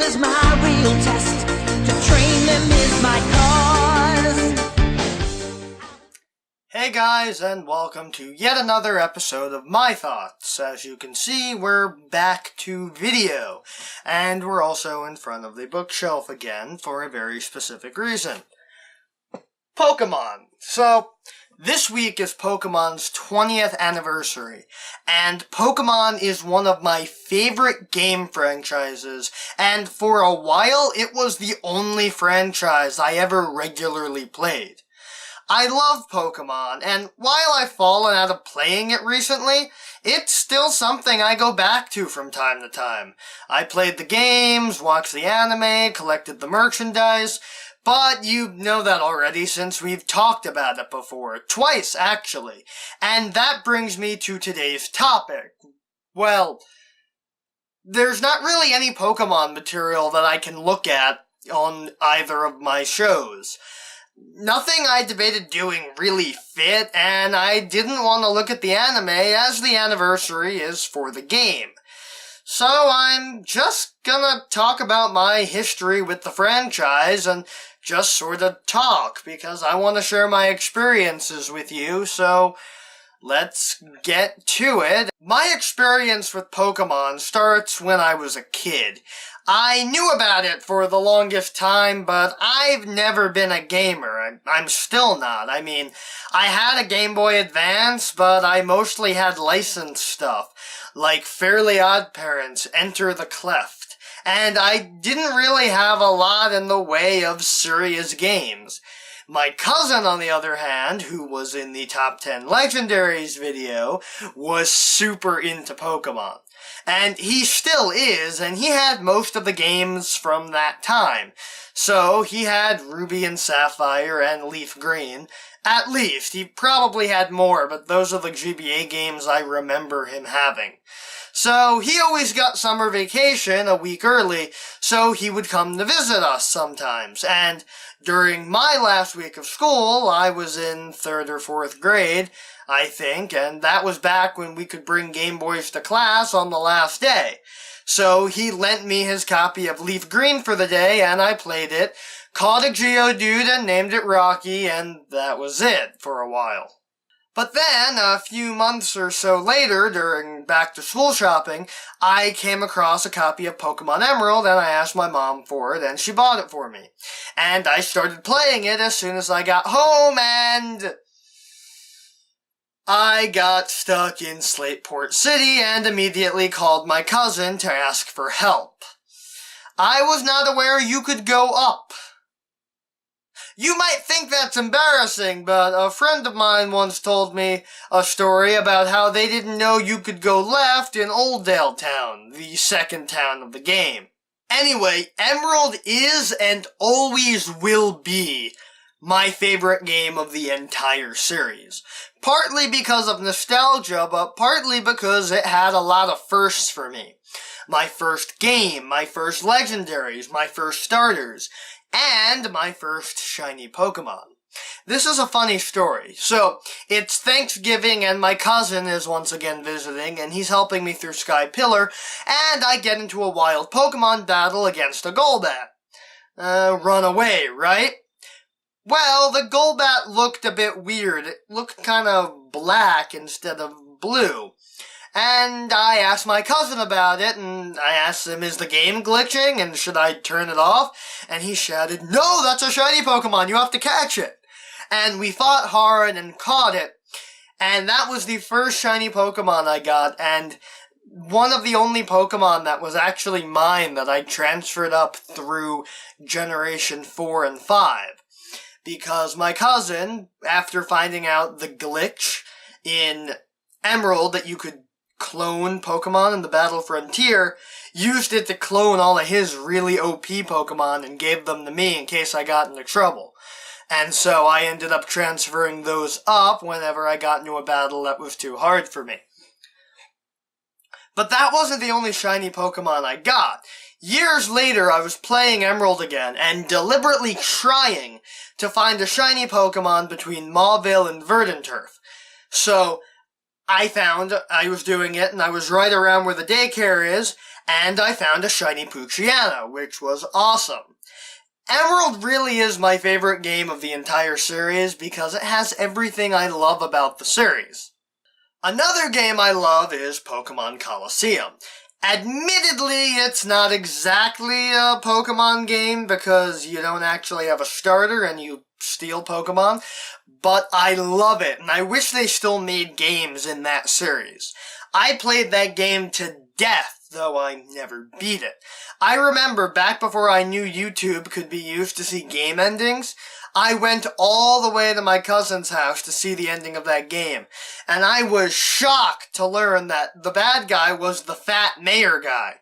is my real test. To train them is my cause. Hey guys, and welcome to yet another episode of My Thoughts. As you can see, we're back to video, and we're also in front of the bookshelf again for a very specific reason. Pokemon. So, this week is Pokemon's 20th anniversary, and Pokemon is one of my favorite game franchises, and for a while it was the only franchise I ever regularly played. I love Pokemon, and while I've fallen out of playing it recently, it's still something I go back to from time to time. I played the games, watched the anime, collected the merchandise, but you know that already since we've talked about it before, twice actually. And that brings me to today's topic. Well, there's not really any Pokemon material that I can look at on either of my shows. Nothing I debated doing really fit, and I didn't want to look at the anime as the anniversary is for the game. So I'm just gonna talk about my history with the franchise and just sort of talk, because I want to share my experiences with you, so let's get to it. My experience with Pokemon starts when I was a kid. I knew about it for the longest time, but I've never been a gamer. I'm still not. I mean, I had a Game Boy Advance, but I mostly had licensed stuff, like Fairly OddParents, Enter the Cleft. And I didn't really have a lot in the way of serious games. My cousin, on the other hand, who was in the Top 10 Legendaries video, was super into Pokemon. And he still is, and he had most of the games from that time. So he had Ruby and Sapphire and Leaf Green. At least. He probably had more, but those are the GBA games I remember him having. So he always got summer vacation a week early, so he would come to visit us sometimes. And during my last week of school, I was in 3rd or 4th grade, I think, and that was back when we could bring Game Boys to class on the last day. So he lent me his copy of Leaf Green for the day, and I played it, caught a Geodude and named it Rocky, and that was it for a while. But then, a few months or so later, during back-to-school shopping, I came across a copy of Pokemon Emerald, and I asked my mom for it, and she bought it for me. And I started playing it as soon as I got home, and I got stuck in Slateport City and immediately called my cousin to ask for help. I was not aware you could go up. You might think that's embarrassing, but a friend of mine once told me a story about how they didn't know you could go left in Oldale Town, the second town of the game. Anyway, Emerald is and always will be my favorite game of the entire series. Partly because of nostalgia, but partly because it had a lot of firsts for me. My first game, my first legendaries, my first starters, and my first shiny Pokemon. This is a funny story. So, it's Thanksgiving and my cousin is once again visiting and he's helping me through Sky Pillar, and I get into a wild Pokemon battle against a Golbat. Run away, right? Well, the Golbat looked a bit weird. It looked kind of black instead of blue. And I asked my cousin about it, and I asked him, is the game glitching, and should I turn it off? And he shouted, no, that's a shiny Pokemon, you have to catch it. And we fought hard and caught it, and that was the first shiny Pokemon I got, and one of the only Pokemon that was actually mine that I transferred up through Generation 4 and 5. Because my cousin, after finding out the glitch in Emerald that you could clone Pokemon in the Battle Frontier, used it to clone all of his really OP Pokemon and gave them to me in case I got into trouble. And so I ended up transferring those up whenever I got into a battle that was too hard for me. But that wasn't the only shiny Pokemon I got. Years later, I was playing Emerald again and deliberately trying to find a shiny Pokemon between Mauville and Verdanturf. So I was doing it, and I was right around where the daycare is, and I found a shiny Poochyena, which was awesome. Emerald really is my favorite game of the entire series because it has everything I love about the series. Another game I love is Pokemon Colosseum. Admittedly, it's not exactly a Pokemon game because you don't actually have a starter and you steal Pokemon, but I love it, and I wish they still made games in that series. I played that game to death, though I never beat it. I remember back before I knew YouTube could be used to see game endings, I went all the way to my cousin's house to see the ending of that game, and I was shocked to learn that the bad guy was the fat mayor guy.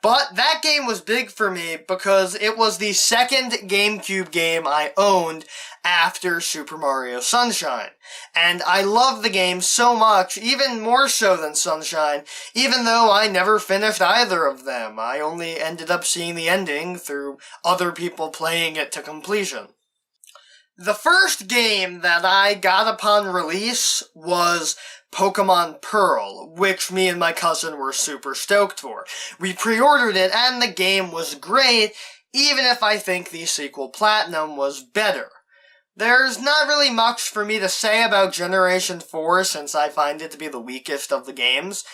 But that game was big for me because it was the second GameCube game I owned after Super Mario Sunshine. And I loved the game so much, even more so than Sunshine, even though I never finished either of them. I only ended up seeing the ending through other people playing it to completion. The first game that I got upon release was Pokemon Pearl, which me and my cousin were super stoked for. We pre-ordered it, and the game was great, even if I think the sequel Platinum was better. There's not really much for me to say about Generation 4 since I find it to be the weakest of the games,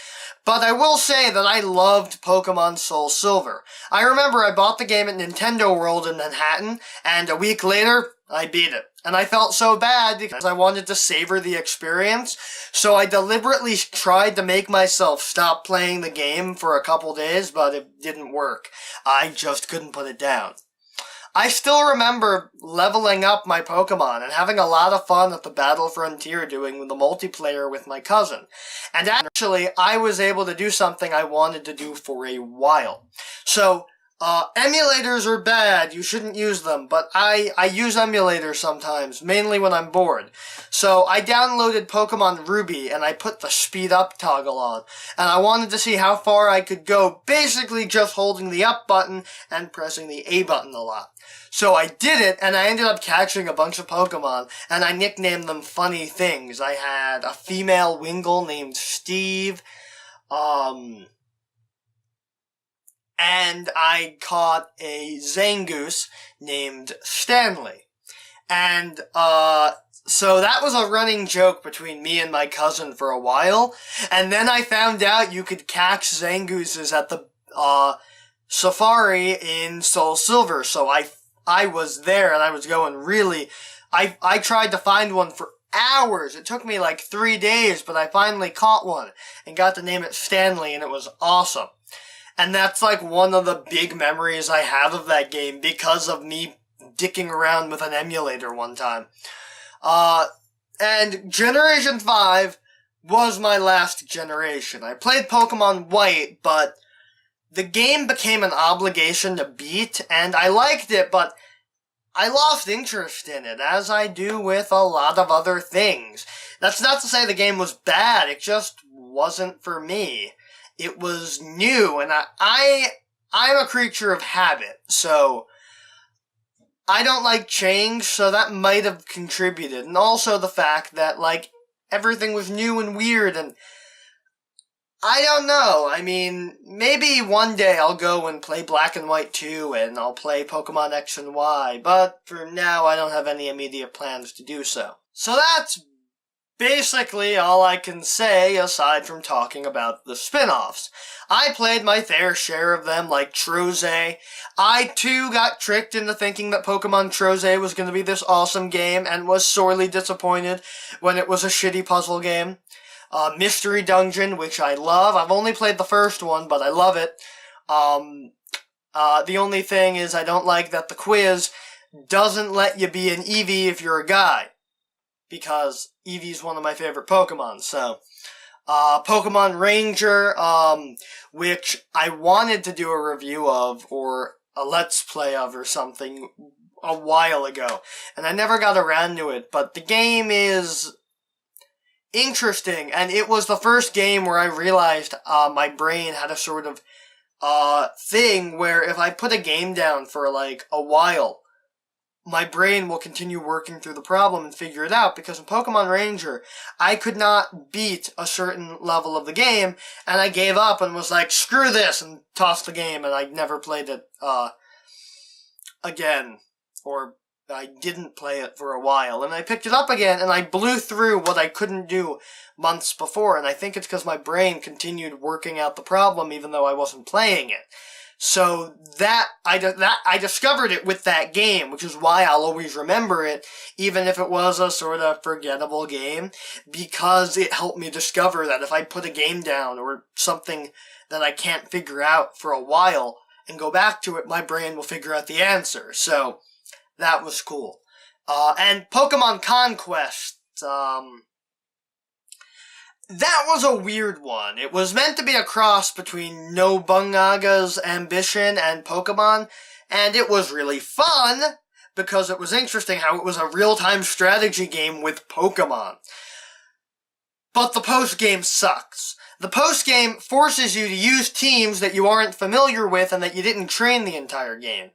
but I will say that I loved Pokemon Soul Silver. I remember I bought the game at Nintendo World in Manhattan, and a week later, I beat it. And I felt so bad because I wanted to savor the experience, so I deliberately tried to make myself stop playing the game for a couple days, but it didn't work. I just couldn't put it down. I still remember leveling up my Pokemon and having a lot of fun at the Battle Frontier doing the multiplayer with my cousin. And actually, I was able to do something I wanted to do for a while. So, emulators are bad, you shouldn't use them, but I use emulators sometimes, mainly when I'm bored. So I downloaded Pokemon Ruby and I put the speed up toggle on, and I wanted to see how far I could go, basically just holding the up button and pressing the A button a lot. So I did it, and I ended up catching a bunch of Pokemon, and I nicknamed them funny things. I had a female Wingull named Steve, and I caught a Zangoose named Stanley. And, so that was a running joke between me and my cousin for a while, and then I found out you could catch Zangooses at the, safari in Soul Silver, so I was there, and I was going really, I tried to find one for hours. It took me like 3 days, but I finally caught one, and got to name it Stanley, and it was awesome. And that's like one of the big memories I have of that game because of me dicking around with an emulator one time. And Generation 5 was my last generation. I played Pokemon White, but the game became an obligation to beat, and I liked it, but I lost interest in it, as I do with a lot of other things. That's not to say the game was bad, it just wasn't for me. It was new, and I'm a creature of habit, so I don't like change, so that might have contributed. And also the fact that, like, everything was new and weird, and I don't know. I mean, maybe one day I'll go and play Black and White 2, and I'll play Pokemon X and Y, but for now I don't have any immediate plans to do so. So that's basically all I can say aside from talking about the spin-offs. I played my fair share of them, like ThoughtZ. I too got tricked into thinking that Pokemon ThoughtZ was going to be this awesome game and was sorely disappointed when it was a shitty puzzle game. Mystery Dungeon, which I love. I've only played the first one, but I love it. The only thing is I don't like that the quiz doesn't let you be an Eevee if you're a guy, because Eevee's one of my favorite Pokemon, so. Pokemon Ranger, which I wanted to do a review of, or a Let's Play of, or something, a while ago, and I never got around to it, but the game is interesting, and it was the first game where I realized, my brain had a sort of, thing where if I put a game down for, like, a while, my brain will continue working through the problem and figure it out, because in Pokemon Ranger, I could not beat a certain level of the game, and I gave up and was like, screw this, and tossed the game, and I never played it, again. Or I didn't play it for a while, and I picked it up again, and I blew through what I couldn't do months before, and I think it's because my brain continued working out the problem even though I wasn't playing it. So I discovered it with that game, which is why I'll always remember it, even if it was a sort of forgettable game, because it helped me discover that if I put a game down or something that I can't figure out for a while and go back to it, my brain will figure out the answer. So that was cool. And Pokemon Conquest, that was a weird one. It was meant to be a cross between Nobunaga's Ambition and Pokemon, and it was really fun, because it was interesting how it was a real-time strategy game with Pokemon. But the post-game sucks. The post-game forces you to use teams that you aren't familiar with and that you didn't train the entire game.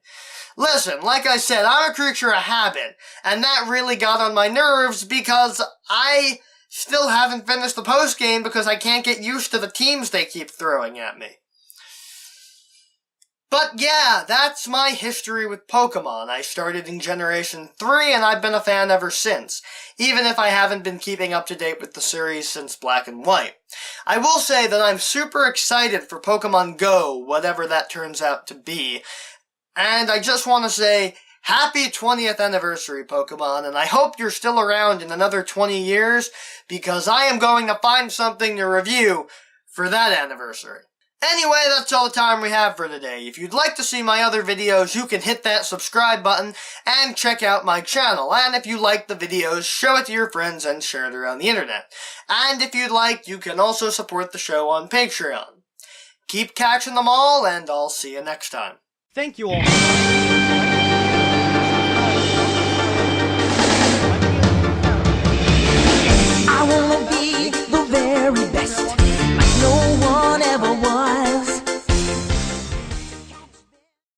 Listen, like I said, I'm a creature of habit, and that really got on my nerves because I still haven't finished the post-game because I can't get used to the teams they keep throwing at me. But yeah, that's my history with Pokemon. I started in Generation 3 and I've been a fan ever since, even if I haven't been keeping up to date with the series since Black and White. I will say that I'm super excited for Pokemon Go, whatever that turns out to be, and I just want to say, happy 20th anniversary, Pokemon, and I hope you're still around in another 20 years, because I am going to find something to review for that anniversary. Anyway, that's all the time we have for today. If you'd like to see my other videos, you can hit that subscribe button and check out my channel. And if you like the videos, show it to your friends and share it around the internet. And if you'd like, you can also support the show on Patreon. Keep catching them all, and I'll see you next time. Thank you all.